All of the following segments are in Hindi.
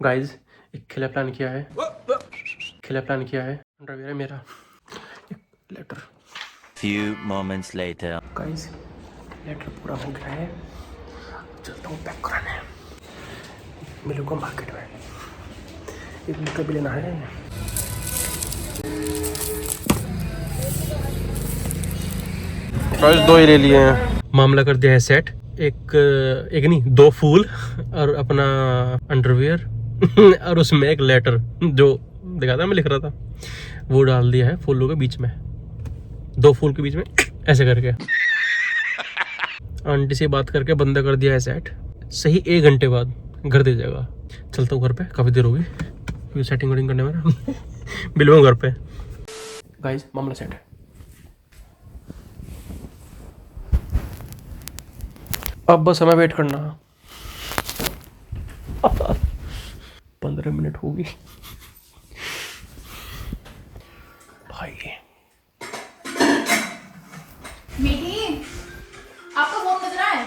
गाइज एक खिला प्लान किया है, अंडरवियर है मेरा, एक letter. Few moments later. Guys letter पूरा हो गया है, चलता हूँ पैक कराने। मिलूंगा मार्केट में, एक मिनट भी लेना है। गाइज 2 ही ले लिए हैं। मामला कर दिया है सेट, एक नहीं 2 फूल और अपना अंडरवियर और उसमें एक लेटर जो दिखा था मैं लिख रहा था, वो डाल दिया है फूलों के बीच में, 2 फूल के बीच में ऐसे करके। आंटी से बात करके बंदा कर दिया है सेट, सही 1 घंटे बाद घर दे जाएगा। चलता हूँ घर पे, काफ़ी देर होगी क्योंकि सेटिंग वेटिंग करने में ना। मिलूँ घर पे। गाइस मामला सेट है। अब बस हमें वेट करना। 15 मिनट होगी भाई। मीठी, आपका फोन बज रहा है।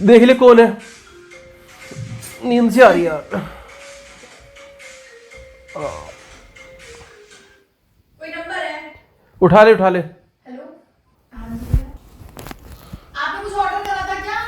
देख ले कौन है, नींद से आ रही है यार। कोई नंबर है? उठा ले। हेलो, आपने कुछ ऑर्डर करा था क्या?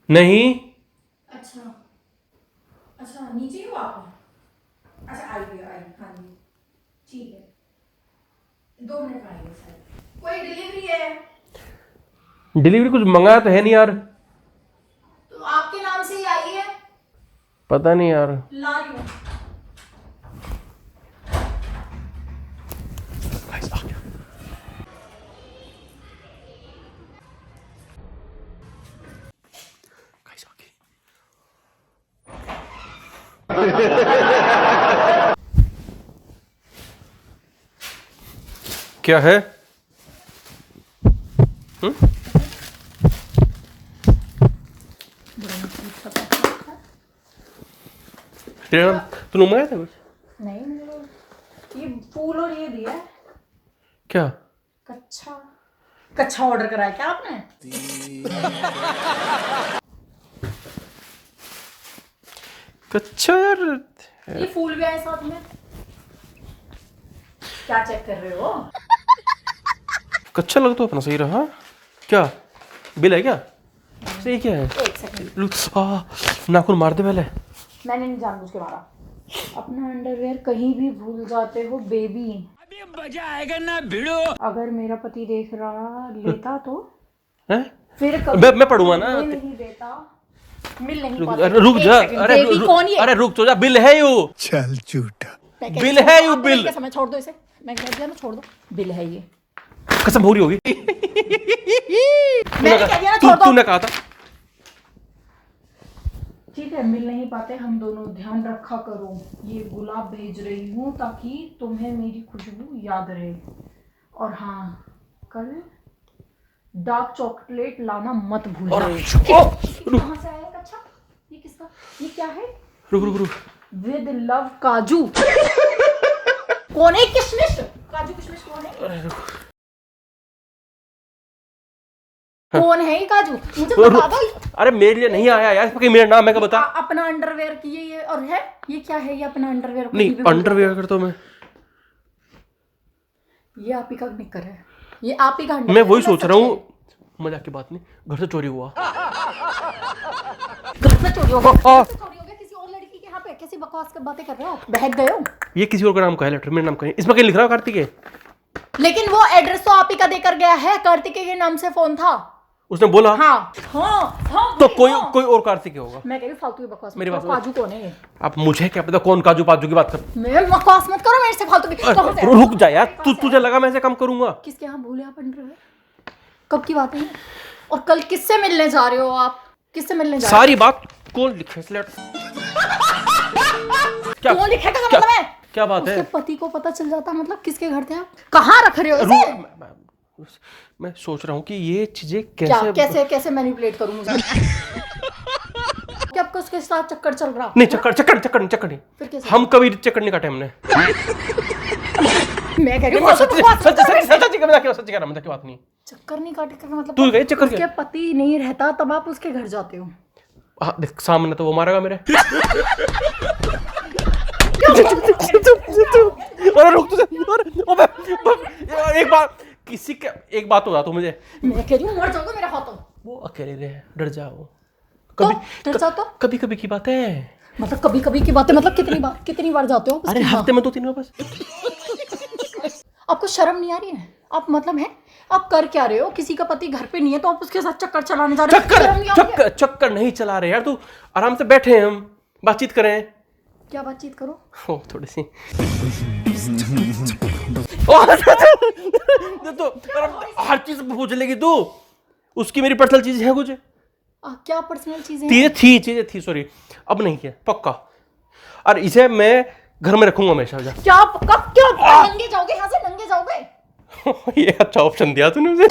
नहीं। अच्छा नीचे ही हो आप? अच्छा आई हाँ जी, ठीक है, 2 मिनट में आइए सर। कोई डिलीवरी है? डिलीवरी कुछ मंगाया तो है नहीं यार। तो आपके नाम से ही आई है? पता नहीं यार। ला रही हूँ। क्या है? तूने मंगाया था कुछ? नहीं, ये फूल और ये दिया है। क्या कच्चा ऑर्डर कराया क्या आपने? कच्चा यार। ये फूल भी आए साथ में। क्या चेक कर रहे हो? कच्चा लग तो अपना सही रहा। क्या बिल है क्या? सही क्या है? एक सेकंड, नाखून मार दे पहले। मैंने नहीं जानबूझ के मारा। अपना अंडरवेयर कहीं भी भूल जाते हो बेबी। अभी मजा आएगा ना भिड़ो। अगर मेरा पति देख रहा लेता तो हैं? फिर कभी मैं पढ़ूंगा ना। नहीं देता, मिल नहीं पाता। रुक जा। अरे कौन ये? अरे रुक तो जा, बिल है यू। चल झूठा। बिल है यू, बिल। कैसा? मैं छोड़ दो इसे, मैं कह दिया ना छोड़ दो, बिल है ये। कसम भूरी होगी। मैंने कह दिया ना छोड़ दो। तूने कहा था। ठीक है, मिल नहीं पाते हम दोनों, ध्यान रखा करो। ये गुलाब भेज रही हूँ ताकि तुम्हें मेरी खुशबू याद रहे। और हाँ, कल डार्क चॉकलेट लाना मत भूलना। कहाँ से आया कच्चा? ये किसका? ये क्या है? रुक। विद लव काजू। कौन है? किशमिश, काजू किशमिश कौन है? कौन है ये काजू? मुझे बता दो। अरे मेरे लिए नहीं आया यार, मेरा नाम है क्या बता। अपना अंडरवेयर की ये और है, ये क्या है? ये अपना अंडरवेयर नहीं, अंडरवेयर करता हूँ मैं। ये आप ही का निकर है, ये आप ही का अंडरवेयर। मैं वही सोच रहा हूँ, मजाक की बात नहीं, घर से चोरी हुआ। घर से चोरी होगा? किसी और लड़की के यहाँ पे? कैसी बकवास की बातें कर रहे हो? बहक गए हो? ये किसी और का नाम का है लेटर, मेरा नाम का है। इसमें कहीं लिख रहा है कार्तिकेय, लेकिन वो एड्रेस तो आप ही का देकर गया है। कार्तिकेय के नाम से फोन था, उसने बोला। हाँ तो कोई और कार्तिकेय होगा। मैं कह रही हूँ फालतू की बकवास मेरी बात काजू कौन है ये? आप मुझे क्या पता कौन काजू पाजू की बात कर। मैं बकवास मत करो मेरे से फालतू की। कहाँ से? रुक जा यार, तुझे लगा मैं ऐसे काम करूंगा? किसके यहाँ भूले आप अंडरवेयर? कब की बात है? और कल किससे मिलने जा रहे हो आप? किससे मिलने जा रहे हो? सारी बात कौन लिखे इस लेटर? क्या कौन लिखेगा? मतलब है क्या बात है? उसके पति को पता चल जाता, मतलब किसके घर थे आप? कहाँ रख रहे हो इसे? मैं सोच रहा हूँ कि ये चीजें कैसे कैसे मैनिपुलेट करूं मुझे? क्या आपका उसके साथ चक्कर चल रहा? नहीं, चक्कर नहीं। फिर कैसे? हम कभी चक्कर नहीं काटे हमने। मैं कह रही हूँ सच्ची कह रहा, मजाक की बात नहीं। चक्कर नहीं काटे का मतलब तू गई चक्कर उसके पति नहीं रहता तब आप उसके घर जाते हो? हाँ देख, सामने तो वो मारेगा मेरे। किसी का एक बात होगा तो मुझे, मैं कह रही हूँ मर जाओगे मेरे हाथों। वो अकेले रहे, डर जाओ तो कभी, डर जाओ तो कभी कभी की बात है। मतलब कभी कभी की बात है, मतलब कितनी बार जाते हो आप अरे उसके हफ्ते में 2-3 बार बस। साथ? आपको शर्म नहीं आ रही है? आप मतलब है आप कर क्या रहे हो? किसी का पति घर पे नहीं है तो आप उसके साथ चक्कर चलाने जा रहे हो? शर्म नहीं आ रही है? चक्कर नहीं चला रहे यार, तू आराम से बैठे हैं, हम बातचीत करें। क्या बातचीत करो? ओ थोड़ी सी तो हर चीज पूछ लेगी तू, उसकी मेरी पर्सनल चीज है कुछ? क्या पर्सनल चीजें हैं? चीजें थी सॉरी, अब नहीं है पक्का। और इसे मैं घर में रखूंगा हमेशा। जा क्या कब क्या नंगे जाओगे यहाँ से? नंगे जाओगे? ये अच्छा ऑप्शन दिया तूने मुझे।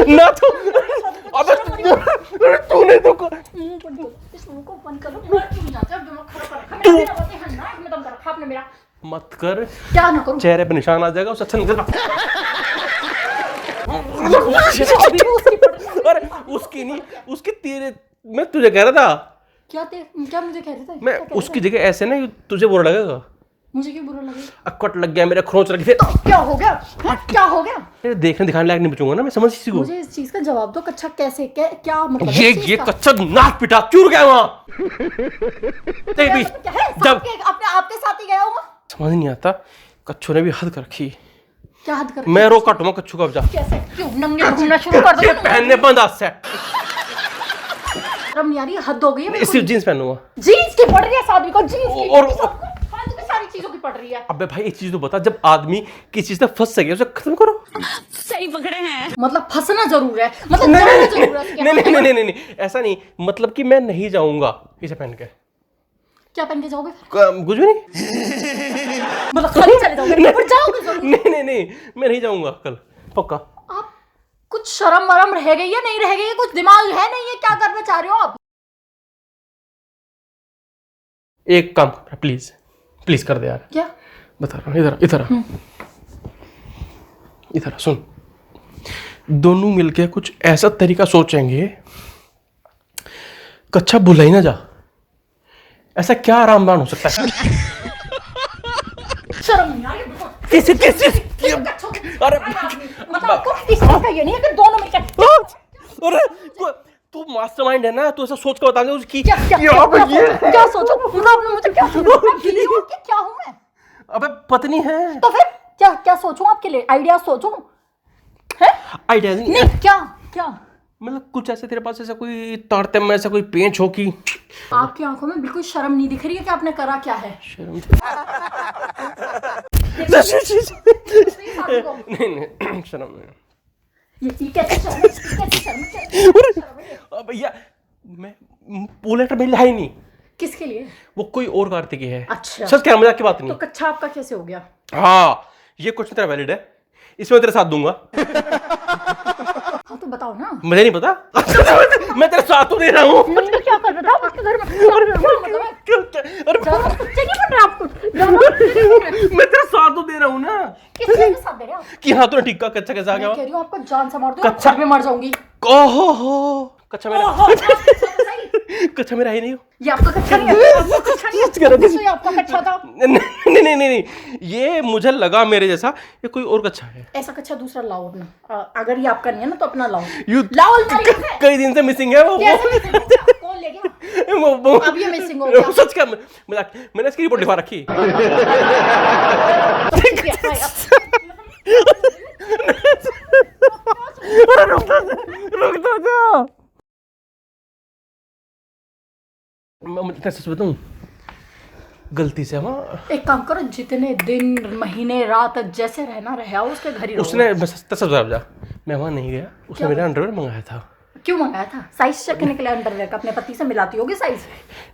ना तो अबे तूने तो मुंह बंद करो, इस मुंह को बंद करो। मैं क्यों जाता हूं? दिमाग खराब कर रखा है मेरा, बातें है ना एकदम कर रखा आपने मेरा। मत कर, क्या ना करूं? चेहरे पे निशान आ जाएगा, उससे अच्छा निकल। अरे उसकी नहीं, उसकी तेरे, मैं तुझे कह रहा था। क्या मुझे कह रहे थे? मैं उसकी जगह ऐसे ना, तुझे बुरा लगेगा। मुझे क्यों बुरा लगेगा? अकट लग गया, मेरा खरोंच लग गया। तो क्या हो गया? क्या हो गया? तेरे देखने दिखाने लायक नहीं बचूंगा ना मैं, समझ किसी को। मुझे इस चीज का जवाब दो। कच्चा कैसे? क्या मतलब? ये कच्चा नाक पिटा क्यों गया वहां? जब अपने आपके साथ ही गया हूँ। समझ नहीं आता, कच्छू ने भी हद कर रखी। क्या हद कर? मैं रो काटूंगा कच्छू का। जा कैसे? क्यों नंगे घूमना शुरू कर दो? पहनने बंद आज से। शर्म नहीं आ रही? हद हो गई है। सिर्फ जींस पहनूंगा। जीन्स की पड़ रही है सादमी को, जीन्स की और फालतू की सारी चीजों की पड़ रही है। अबे भाई एक चीज तो बता, जब आदमी किसी चीज से फंस गया उसे खत्म करो। सही पकड़े हैं। मतलब फंसना जरूर है, मतलब जाना जरूर है। नहीं ऐसा नहीं, मतलब कि मैं नहीं जाऊंगा इसे पहन के। क्या पहन के जाओगे? कुछ भी नहीं। मतलब खाली चले जाओगे पर जाओगे जरूर? नहीं मैं नहीं जाऊंगा कल पक्का। आप कुछ शर्म वरम रह गई है? नहीं रह गई है? कुछ दिमाग है नहीं है? क्या करना चाह रहे हो आप? एक काम कर प्लीज, प्लीज कर दे यार। क्या बता रहा हूँ, इधर सुन। दोनों मिलके कुछ ऐसा तरीका सोचेंगे, कच्छा भूला ही ना जा। ऐसा क्या आरामदान हो सकता है? शर्म नहीं आ रही? कैसे अरे मतलब आपको इस चीज का ये नहीं है कि दोनों मिलकर अरे तू मास्टरमाइंड है ना, तू ऐसा सोच के बता दे उसकी। क्या सोचो? मतलब आपने मुझे क्या समझा? गिली हूं कि क्या हूं मैं? अबे पत्नी है तो फिर क्या सोचूं आपके लिए? आइडिया सोचूं? है आइडिया नहीं? क्या मतलब कुछ ऐसे तेरे पास ऐसा कोई तारतम में ऐसा कोई पेंच हो कि आपकी आंखों में बिल्कुल शर्म नहीं दिख रही है कि आपने करा क्या है? शर्म नहीं शर्म नहीं। ये कैसे शर्म है? भैया मैं वो लेटर मेरे लिए है ही नहीं। किसके लिए? वो कोई और कार्तिकी है। अच्छा सच क्या, मजाक की बात नहीं। तो कच्चा आपका कैसे हो गया? हाँ ये क्वेश्चन तेरा वैलिड है, इसमें तेरे साथ दूंगा। हाँ तो बताओ ना। मुझे नहीं पता। मैं तेरे साथ तो दे रहा हूँ। क्या कर रहा था उसके घर में? मैं तेरा साथ तो दे रहा हूँ ना। किसके साथ दे रहे हो? कि हाँ तूने ठीक कहा, कच्चा कैसे आ गया? मैं कह रही हूँ आपको जान से मार दूं, कच्चा घर में मर जाऊंगी। ओहो कच्चा मेरा, कच्चा मेरा ही नहीं हो। ये आपका कच्चा नहीं है? आपका कच्चा नहीं है? ये आपका कच्चा था? नहीं ये मुझे लगा मेरे जैसा, ये कोई और कच्चा है। ऐसा कच्चा दूसरा लाओ अपना। अगर ये आपका नहीं है ना तो अपना लाओ। यू लाओ कई दिन से मिसिंग है वो। कौन ले गया? वो अब ये मिसिंग हो गया। सच क्या, मजाक, मैंने इसकी रिपोर्ट लिखवा रखी। रुक जा। मैं सच बताऊं, गलती से हम एक काम करो, जितने दिन महीने रात जैसे रहना रहा उसके घर ही रहो। उसने मैं वहां नहीं गया, उसने मेरा अंडरवेयर मंगाया था। क्यों मंगाया था? साइज चेक करने के लिए अंडरवेयर का? अपने पति से मिलाती होगी साइज?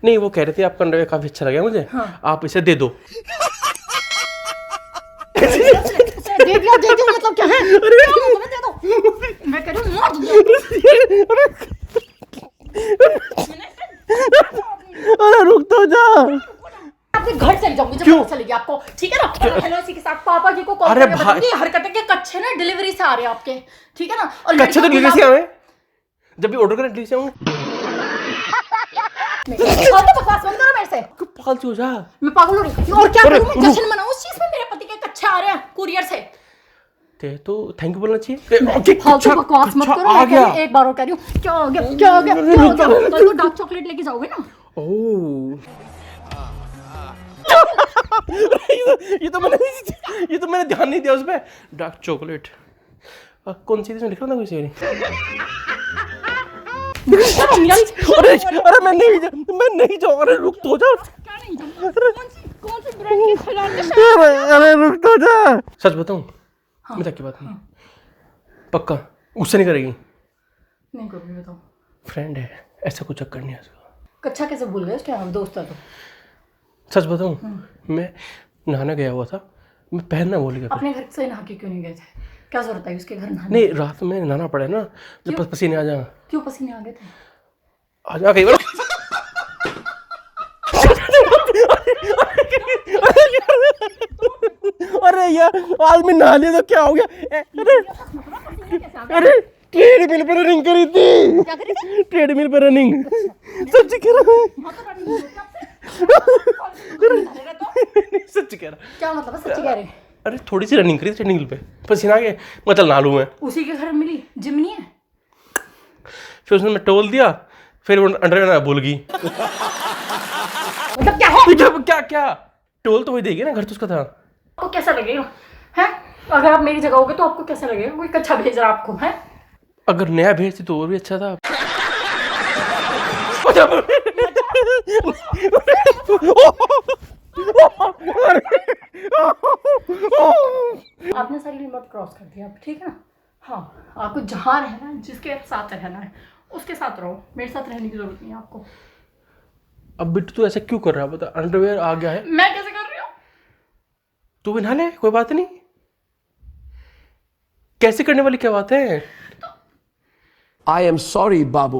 नहीं वो कह रहे थे आपका अंडरवेयर काफी अच्छा लगा मुझे। हाँ। आप इसे दे दो। दे दिया मतलब क्या है? दे दो। मैं कह रही हूँ अरे रुक तो जा। आपके घर चली जाऊंगी जब पता चलेगी आपको, ठीक है ना? हेलो इसी के साथ पापा जी को कॉल करके बताऊंगी हरकतें के कच्चे ना डिलीवरी से आ रहे हैं आपके, ठीक है ना? और कच्चे तो डिलीवरी से आए, जब भी ऑर्डर करें डिलीवरी से आऊंगे। बकवास बंद करो मेरे से। पागल हो जा। मैं पागल हो रही हूँ और क्या करूँ? मैं जश्न मनाऊं उस चीज में? मेरे पति के कुरियर से। ते तो थैंक यू बोलना चाहिए। फालतू बकवास मत करो। आ गया। एक बार और कह रही हूँ। क्या हो गया, क्या हो गया, क्या हो गया? कल को डार्क चॉकलेट लेके जाओगे ना। ओह ये तो मैंने ध्यान नहीं दिया उस पे। डार्क चॉकलेट कौन सी थी, लिख रहा था कोई सी। अरे मैं नहीं जाऊँ। अरे रुक तो जा। कौन सी ब्रांड की खिलाड़ी? अरे रुक तो जा। सच बताऊं, मजाक की बात नहीं, पक्का गुस्सा नहीं करेगी? नहीं करूँगी, बताओ। फ्रेंड है, ऐसा कुछ चक्कर नहीं है उसका। कच्चा कैसे भूल गए? उसके हम दोस्त है तो। सच बताऊं, मैं नहाना गया हुआ था, मैं पहनना भूल गया। अपने घर से नहा के क्यों नहीं गए थे? क्या जरूरत है उसके घर नहाने? नहीं, रात में नहाना पड़ा ना, जब पसीने आ जा। क्यों पसीने आ गए थे? आ जा कई बार। अरे यार आदमी नहा लिया तो क्या हो गया? अरे ट्रेडमिल पे रनिंग करी थी। ट्रेडमिल पे रनिंग। सच्ची कह रहा हूँ। सच्ची कह रहा। क्या मतलब है सच्ची कह रहे? अरे थोड़ी सी रनिंग करी ट्रेडमिल पे, पसीना आ गया, मतलब नहा लूँ मैं। उसी के घर मिली, जिम नहीं है? फिर उसने मैं टोल दिया, फिर वो अंडर भूल गई। मतलब क्या है? क्या क्या टोल तो वही देगी ना, घर तो उसका था। आपको कैसा लगेगा हैं? अगर आप मेरी जगह होगे तो आपको कैसा लगेगा? कोई कच्चा भेज रहा है आपको, है? अगर नया भेजती तो और भी अच्छा था। आपने सारी लिमिट क्रॉस कर दिया, ठीक है ना? हाँ, आपको जहाँ रहना है, जिसके साथ रहना है, उसके साथ रहो। मेरे साथ रहने की जरूरत नहीं है आपको। अब बिट्टू तू ऐसा क्यों कर रहा है? बता, अंडरवेयर आ गया है, मैं कैसे कर रही हूँ? तू भी नहा ले, कोई बात नहीं। कैसे करने वाली क्या बात है? I am sorry, Babu.